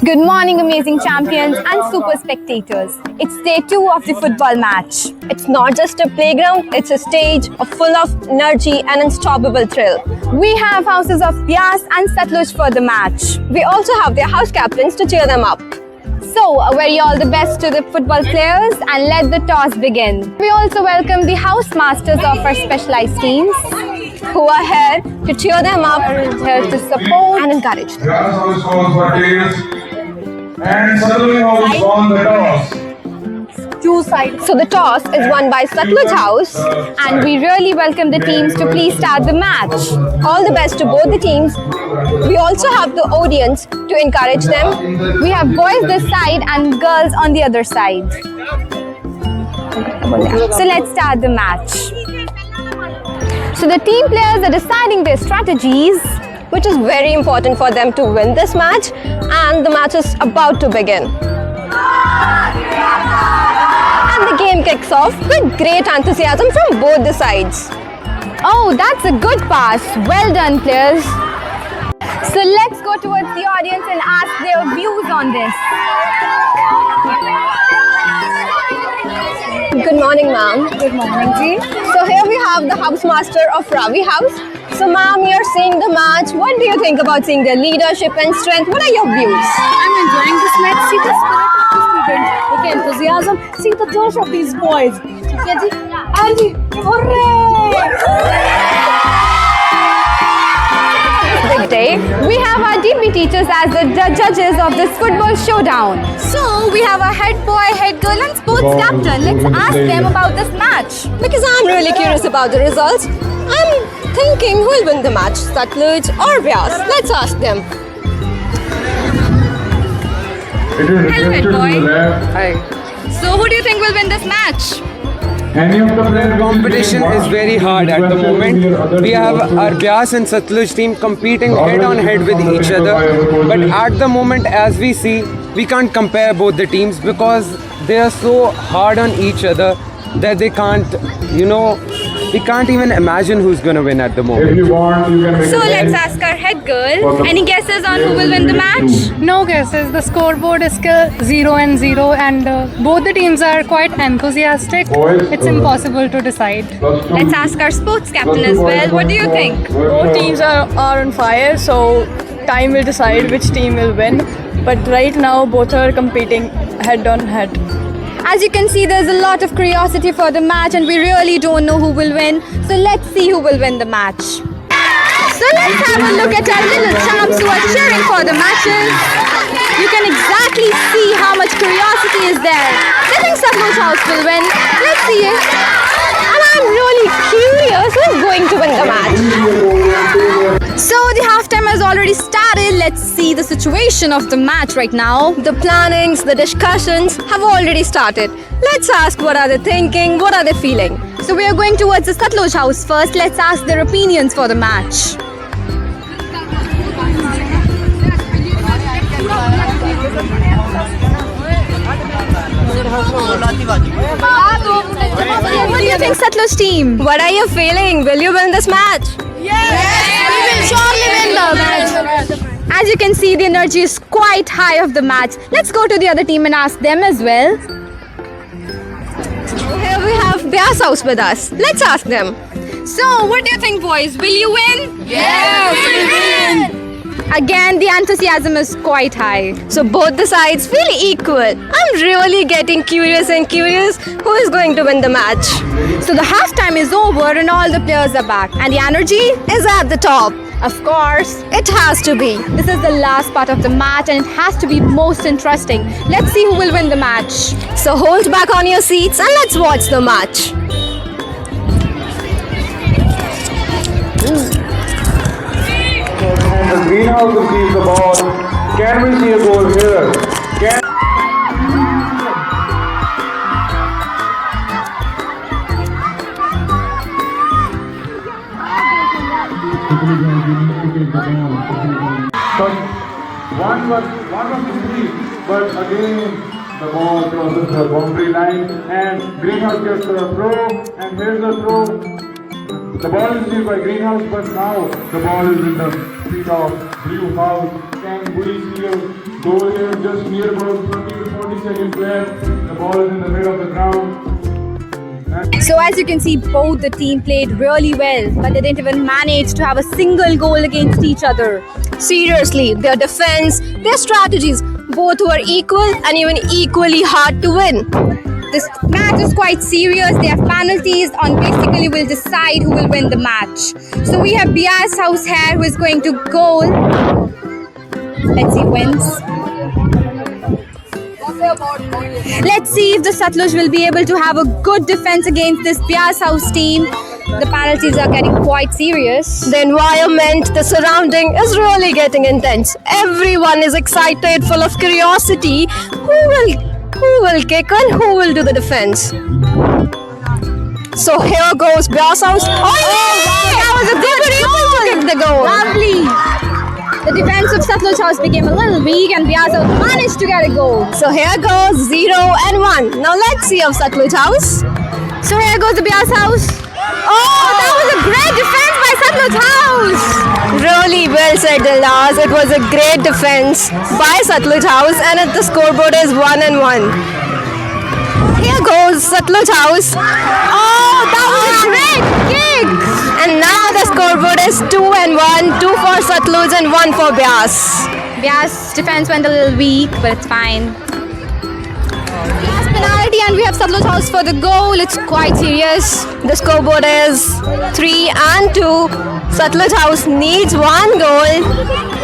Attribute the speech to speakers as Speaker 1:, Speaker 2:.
Speaker 1: Good morning, amazing champions and super spectators. It's day 2 of the football match.
Speaker 2: It's not just a playground, it's a stage full of energy and unstoppable thrill.
Speaker 1: We have houses of Bias and Satluj for the match.
Speaker 2: We also have their house captains to cheer them up.
Speaker 1: So, a very all the best to the football players and let the toss begin. We also welcome the house masters of our specialized teams
Speaker 2: Who are here to cheer them up,
Speaker 1: here to support
Speaker 2: and encourage them.
Speaker 3: Bias House calls for tails and Satluj House won the toss.
Speaker 2: So the toss is won by Satluj House.
Speaker 1: and we really welcome the teams to please start the match.
Speaker 2: All the best to both the teams. We also have the audience to encourage them.
Speaker 1: We have boys this side and girls on the other side. So let's start the match. So the team players are deciding their strategies,
Speaker 2: Which is very important for them to win this match, and the match is about to begin. And the game kicks off with great enthusiasm from both the sides.
Speaker 1: Oh, that's a good pass. Well done, players. So let's go towards the audience and ask their views on this.
Speaker 2: Good morning, ma'am.
Speaker 1: Good morning, ji.
Speaker 2: So here we have the housemaster of Ravi House. So ma'am, you're seeing the match. What do you think about seeing their leadership and strength? What are your views?
Speaker 4: I'm enjoying this match. See the spirit of the students. Okay, enthusiasm. See the josh of these boys. Okay, ji. And hooray!
Speaker 2: Big day.
Speaker 1: We have our DP teachers as the judges of this football showdown. So we have our head boy, head girl and sports captain. Let's ask them about this match.
Speaker 2: Because I'm really curious about the results. I'm thinking who will win the match, Satluj or Bias. Let's ask them.
Speaker 3: It is
Speaker 1: Hello,
Speaker 3: requested to
Speaker 1: boy.
Speaker 3: the left.
Speaker 1: So who do you think will win this match?
Speaker 3: Any of the players
Speaker 5: Competition is very hard at the moment. We have our Bias and Satluj team competing head on head with each other. But at the moment, as we see, we can't compare both the teams because they are so hard on each other that they can't, we can't even imagine who's going to win at the
Speaker 3: If
Speaker 5: moment.
Speaker 3: you want, you can make
Speaker 1: So
Speaker 3: a
Speaker 1: let's
Speaker 3: change.
Speaker 1: ask our head girl. Any guesses on who will win the match?
Speaker 4: No guesses. The scoreboard is still 0-0, and both the teams are quite enthusiastic.
Speaker 3: Boys,
Speaker 4: It's impossible to decide.
Speaker 3: Plus two-
Speaker 1: Let's ask our sports captain
Speaker 3: plus
Speaker 1: as
Speaker 3: two
Speaker 1: well.
Speaker 3: boys,
Speaker 1: What do you
Speaker 3: one
Speaker 1: think?
Speaker 3: for-
Speaker 6: Both teams are on fire, so time will decide which team will win. But right now, both are competing head on head.
Speaker 1: As you can see, there's a lot of curiosity for the match and we really don't know who will win. So let's see who will win the match. So let's have a look at our little champs who are cheering for the matches. You can exactly see how much curiosity is there. They think Satluj House will win. Let's see it.
Speaker 2: And I'm really curious who's going to win the match.
Speaker 1: So the halftime has already started. Let's see the situation of the match right now.
Speaker 2: The plannings, the discussions have already started. Let's ask what are they thinking, what are they feeling.
Speaker 1: So we are going towards the Satluj House first. Let's ask their opinions for the match. What do you think, Satluj team?
Speaker 2: What are you feeling? Will you win this match?
Speaker 1: We will surely win the match. As you can see, the energy is quite high of the match. Let's go to the other team and ask them as well.
Speaker 2: Here we have Bias House with us. Let's ask them.
Speaker 1: So, what do you think, boys? Will you win? Yes, we will win. Again, the enthusiasm is quite high.
Speaker 2: So both the sides feel equal. I'm really getting curious who is going to win the match.
Speaker 1: So the halftime is over and all the players are back. And the energy?
Speaker 2: Is at the top.
Speaker 1: Of course.
Speaker 2: It has to be.
Speaker 1: This is the last part of the match and it has to be most interesting. Let's see who will win the match.
Speaker 2: So hold back on your seats and let's watch the match.
Speaker 3: The greenhouse receives the ball. Can we see a goal here? Can But one was free, but again the ball crosses the boundary line and Greenhouse gets the throw, and here's the throw. The ball is received by Greenhouse, but now the ball is in the feet of Blue House. and we see a goal here just near about 20 to 40 seconds left. The ball is in the middle of the ground.
Speaker 1: So as you can see, both the team played really well, but they didn't even manage to have a single goal against each other.
Speaker 2: Seriously, their defense, their strategies, both were equal and even equally hard to win.
Speaker 1: This match is quite serious. They have penalties on basically will decide who will win the match. So we have Bias House here who is going to goal. Let's see who wins. Let's see if the Satluj will be able to have a good defense against this Bias House team. The penalties are getting quite serious.
Speaker 2: The environment, the surrounding is really getting intense. Everyone is excited, full of curiosity. Who will kick and who will do the defense? So here goes Bias House. Oh, yeah! That was a good goal to kick the goal.
Speaker 1: Lovely. The defense of Satluj House became a little weak and Bias House managed to get a goal.
Speaker 2: So here goes 0 and 1. Now let's see of Satluj House.
Speaker 1: So here goes the Bias House. Oh, that was a great defense by Satluj House.
Speaker 2: Really well said, Dilnaz. It was a great defense by Satluj House, and the scoreboard is 1 and 1. Here goes Satluj House.
Speaker 1: Oh, that was a great kick.
Speaker 2: And now the scoreboard is 2 and 1. 2 for Satluj and 1 for Bias.
Speaker 1: Bias defense went a little weak, but it's fine. Last penalty and we have Satluj House for the goal. It's quite serious.
Speaker 2: The scoreboard is 3 and 2. Satluj House needs 1 goal.